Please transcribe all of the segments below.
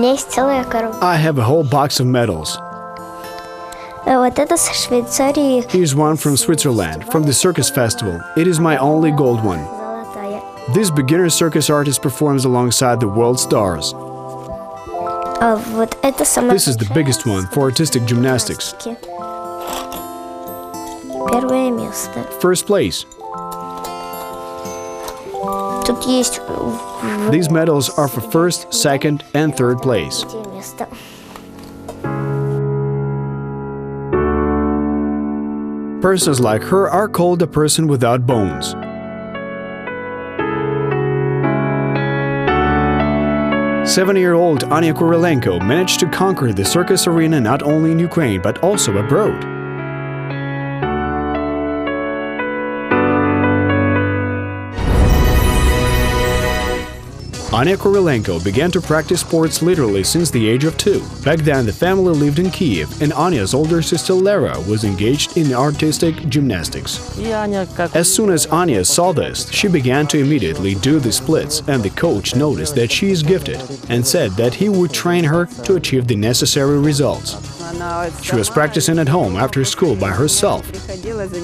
I have a whole box of medals. Here's one from Switzerland, from the Circus festival. It is my only gold one. This beginner circus artist performs alongside the world stars. This is the biggest one for artistic gymnastics. First place. These medals are for first, second, and third place. Persons like her are called a person without bones. Seven-year-old Anya Kurylenko managed to conquer the circus arena not only in Ukraine but also abroad. Anya Kurylenko began to practice sports literally since the age of 2. Back then, the family lived in Kiev, and Anya's older sister Lera was engaged in artistic gymnastics. As soon as Anya saw this, she began to immediately do the splits, and the coach noticed that she is gifted and said that he would train her to achieve the necessary results. She was practicing at home after school by herself.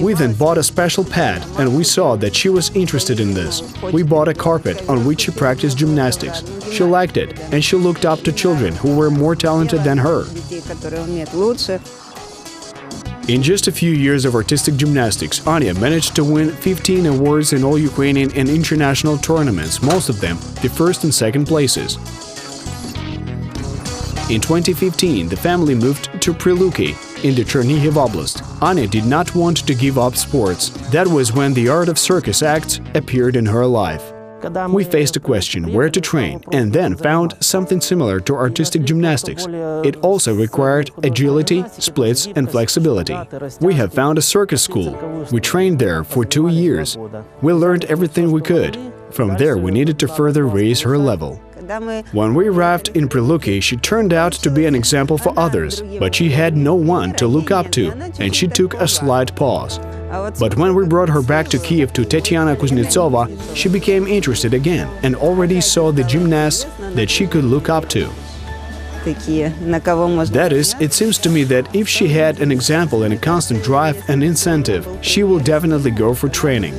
We then bought a special pad, and we saw that she was interested in this. We bought a carpet on which she practiced gymnastics. She liked it, and she looked up to children who were more talented than her. In just a few years of artistic gymnastics, Anya managed to win 15 awards in all Ukrainian and international tournaments, most of them the first and second places. In 2015, the family moved to Prilukki in the Chernihiv Oblast. Anya did not want to give up sports. That was when the art of circus acts appeared in her life. We faced a question where to train, and then found something similar to artistic gymnastics. It also required agility, splits, and flexibility. We have found a circus school. We trained there for 2 years. We learned everything we could. From there, we needed to further raise her level. When we arrived in Prilukki, she turned out to be an example for others, but she had no one to look up to, and she took a slight pause. But when we brought her back to Kiev to Tatiana Kuznetsova, she became interested again and already saw the gymnasts that she could look up to. That is, it seems to me that if she had an example and a constant drive and incentive, she will definitely go for training.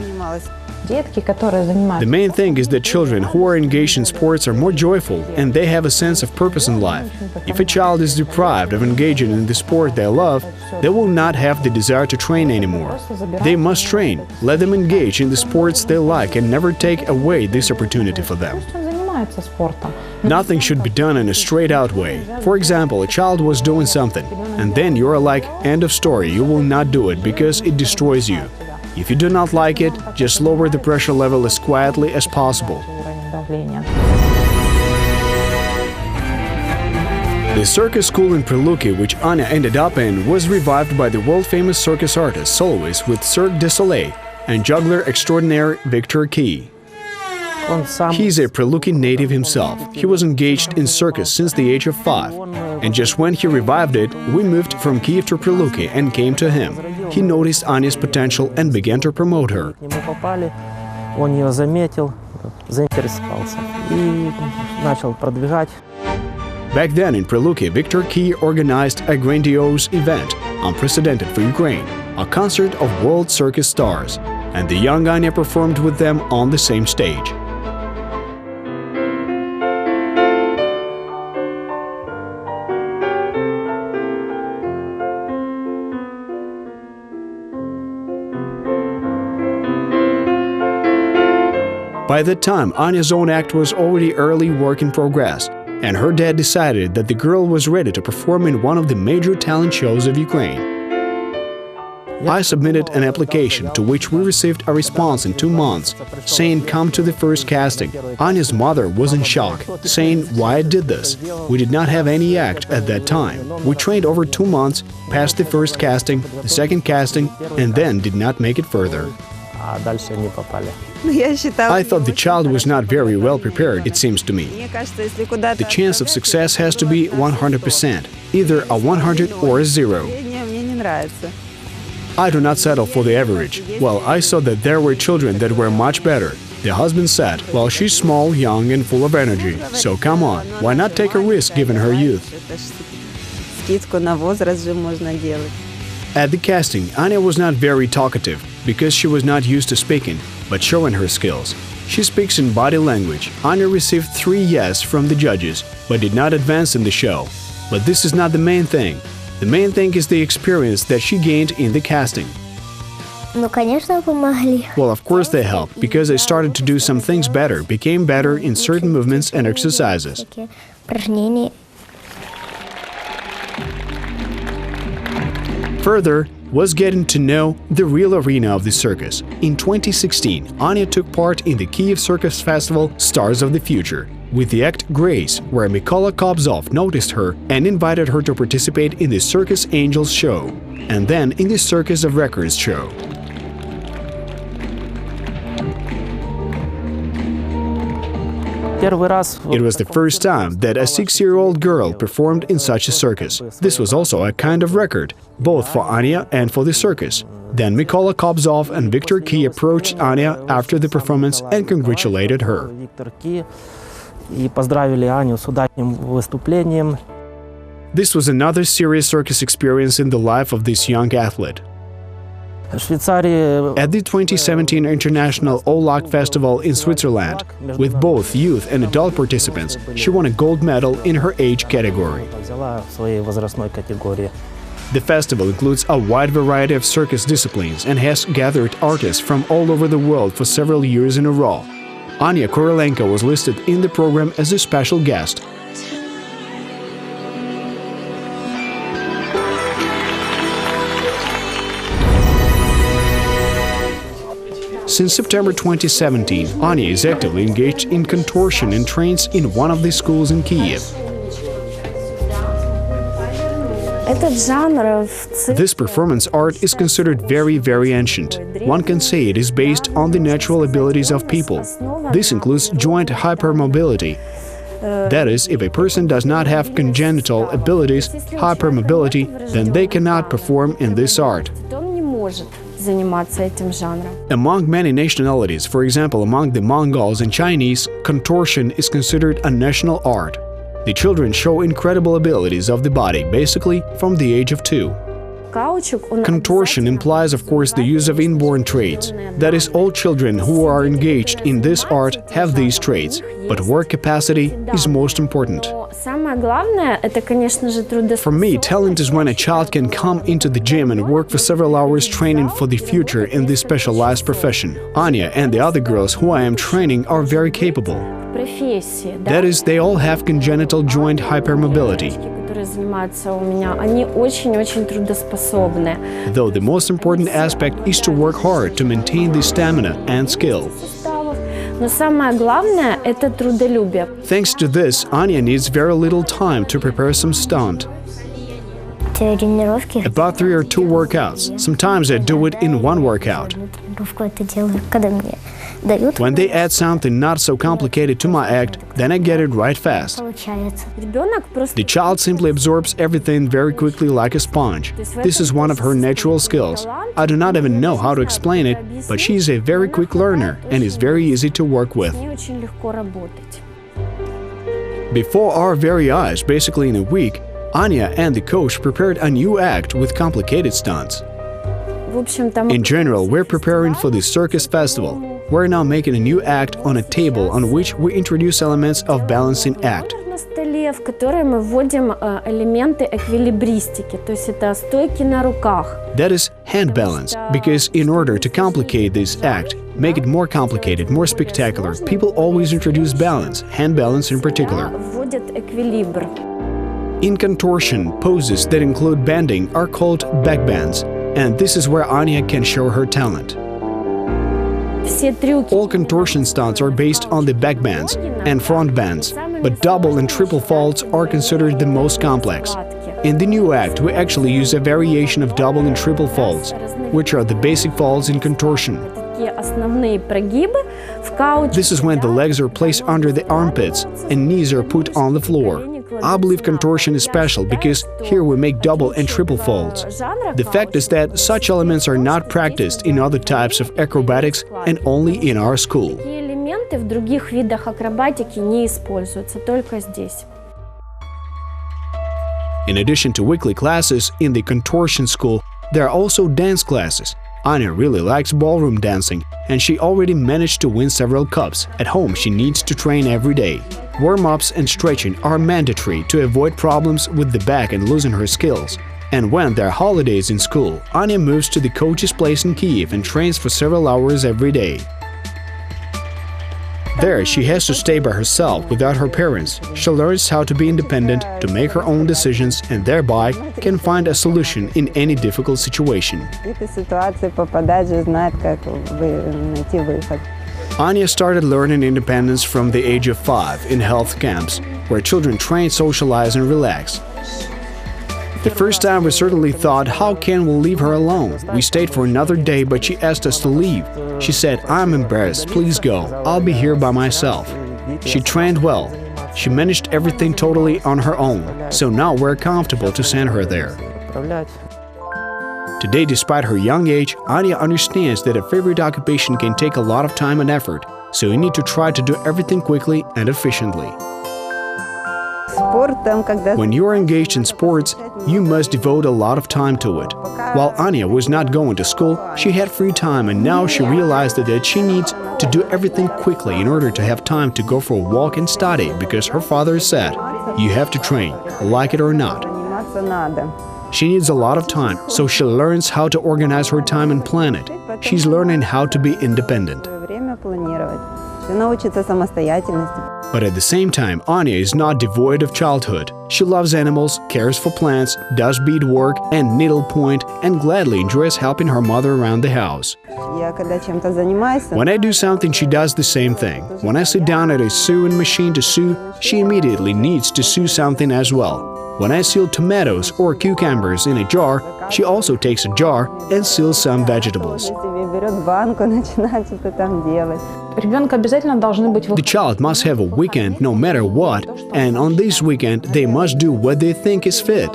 The main thing is that children who are engaged in sports are more joyful and they have a sense of purpose in life. If a child is deprived of engaging in the sport they love, they will not have the desire to train anymore. They must train, let them engage in the sports they like and never take away this opportunity for them. Nothing should be done in a straight-out way. For example, a child was doing something, and then you are like, end of story, you will not do it because it destroys you. If you do not like it, just lower the pressure level as quietly as possible. The circus school in Prilukki, which Anya ended up in, was revived by the world-famous circus artist, soloist with Cirque du Soleil, and juggler extraordinaire Victor Key. He's a Prilukki native himself. He was engaged in circus since the age of 5. And just when he revived it, we moved from Kiev to Prilukki and came to him. He noticed Anya's potential and began to promote her. Back then in Prilukki, Victor Key organized a grandiose event, unprecedented for Ukraine, a concert of world circus stars, and the young Anya performed with them on the same stage. By that time, Anya's own act was already early work in progress, and her dad decided that the girl was ready to perform in one of the major talent shows of Ukraine. I submitted an application to which we received a response in 2 months, saying come to the first casting. Anya's mother was in shock, saying why I did this. We did not have any act at that time. We trained over 2 months, passed the first casting, the second casting, and then did not make it further. I thought the child was not very well prepared, it seems to me. The chance of success has to be 100%, either a 100 or a 0. I do not settle for the average. Well, I saw that there were children that were much better. The husband said, "Well, she's small, young and full of energy, so come on, why not take a risk given her youth?" At the casting, Anya was not very talkative because she was not used to speaking, but showing her skills. She speaks in body language. Anya received 3 yes from the judges, but did not advance in the show. But this is not the main thing. The main thing is the experience that she gained in the casting. Well, of course they helped, because I started to do some things better, became better in certain movements and exercises. Further was getting to know the real arena of the circus. In 2016, Anya took part in the Kyiv Circus Festival Stars of the Future with the act Grace, where Mykola Kobzov noticed her and invited her to participate in the Circus Angels show, and then in the Circus of Records show. It was the first time that a 6-year-old girl performed in such a circus. This was also a kind of record, both for Anya and for the circus. Then Mykola Kobzov and Viktor Key approached Anya after the performance and congratulated her. This was another serious circus experience in the life of this young athlete. At the 2017 International Olak Festival in Switzerland, with both youth and adult participants, she won a gold medal in her age category. The festival includes a wide variety of circus disciplines and has gathered artists from all over the world for several years in a row. Anya Kurylenko was listed in the program as a special guest. Since September 2017, Anya is actively engaged in contortion and trains in one of the schools in Kyiv. This performance art is considered very, very ancient. One can say it is based on the natural abilities of people. This includes joint hypermobility. That is, if a person does not have congenital abilities, hypermobility, then they cannot perform in this art. Among many nationalities, for example among the Mongols and Chinese, contortion is considered a national art. The children show incredible abilities of the body, basically from the age of 2. Contortion implies, of course, the use of inborn traits. That is, all children who are engaged in this art have these traits, but work capacity is most important. For me, talent is when a child can come into the gym and work for several hours training for the future in this specialized profession. Anya and the other girls who I am training are very capable. That is, they all have congenital joint hypermobility. Though the most important aspect is to work hard to maintain the stamina and skill. Thanks to this, Anya needs very little time to prepare some stunt. About 3 or 2 workouts. Sometimes I do it in one workout. When they add something not so complicated to my act, then I get it right fast. The child simply absorbs everything very quickly like a sponge. This is one of her natural skills. I do not even know how to explain it, but she is a very quick learner and is very easy to work with. Before our very eyes, basically in a week, Anya and the coach prepared a new act with complicated stunts. In general, we're preparing for the Circus Festival. We're now making a new act on a table on which we introduce elements of balancing act. That is hand balance, because in order to complicate this act, make it more complicated, more spectacular, people always introduce balance, hand balance in particular. In contortion, poses that include bending are called back bends, and this is where Anya can show her talent. All contortion stunts are based on the back bends and front bends, but double and triple faults are considered the most complex. In the new act, we actually use a variation of double and triple faults, which are the basic faults in contortion. This is when the legs are placed under the armpits and knees are put on the floor. I believe contortion is special because here we make double and triple faults. The fact is that such elements are not practiced in other types of acrobatics and only in our school. инструменты в других видах акробатики не используются, только здесь. In addition to weekly classes in the contortion school, there are also dance classes. Anya really likes ballroom dancing, and she already managed to win several cups. At home, she needs to train every day. Warm-ups and stretching are mandatory to avoid problems with the back and losing her skills. And when there are holidays in school, Anya moves to the coach's place in Kyiv and trains for several hours every day. There, she has to stay by herself without her parents. She learns how to be independent, to make her own decisions, and thereby can find a solution in any difficult situation. Anya started learning independence from the age of 5 in health camps, where children train, socialize, and relax. The first time we certainly thought, how can we leave her alone? We stayed for another day, but she asked us to leave. She said, "I'm embarrassed, please go, I'll be here by myself." She trained well. She managed everything totally on her own, so now we're comfortable to send her there. Today, despite her young age, Anya understands that a favorite occupation can take a lot of time and effort, so you need to try to do everything quickly and efficiently. When you are engaged in sports, you must devote a lot of time to it. While Anya was not going to school, she had free time, and now she realized that she needs to do everything quickly in order to have time to go for a walk and study, because her father said, "You have to train, like it or not." She needs a lot of time, so she learns how to organize her time and plan it. She's learning how to be independent. But at the same time, Anya is not devoid of childhood. She loves animals, cares for plants, does beadwork and needlepoint, and gladly enjoys helping her mother around the house. When I do something, she does the same thing. When I sit down at a sewing machine to sew, she immediately needs to sew something as well. When I seal tomatoes or cucumbers in a jar, she also takes a jar and seals some vegetables. The child must have a weekend no matter what, and on this weekend they must do what they think is fit.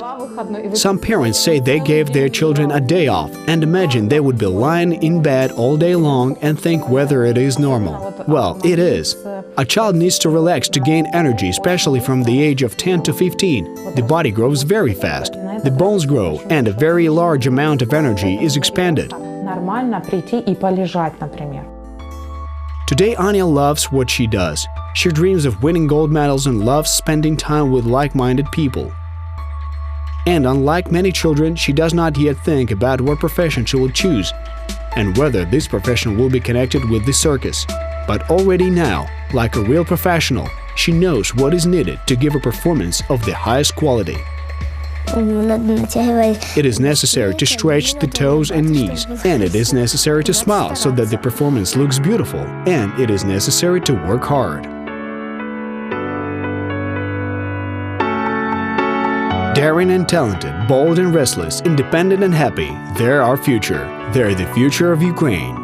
Some parents say they gave their children a day off and imagine they would be lying in bed all day long and think whether it is normal. Well, it is. A child needs to relax to gain energy, especially from the age of 10 to 15. The body grows very fast, the bones grow, and a very large amount of energy is expended. Today, Anya loves what she does. She dreams of winning gold medals and loves spending time with like-minded people. And unlike many children, she does not yet think about what profession she will choose and whether this profession will be connected with the circus. But already now, like a real professional, she knows what is needed to give a performance of the highest quality. It is necessary to stretch the toes and knees, and it is necessary to smile so that the performance looks beautiful, and it is necessary to work hard. Daring and talented, bold and restless, independent and happy, they're our future. They're the future of Ukraine.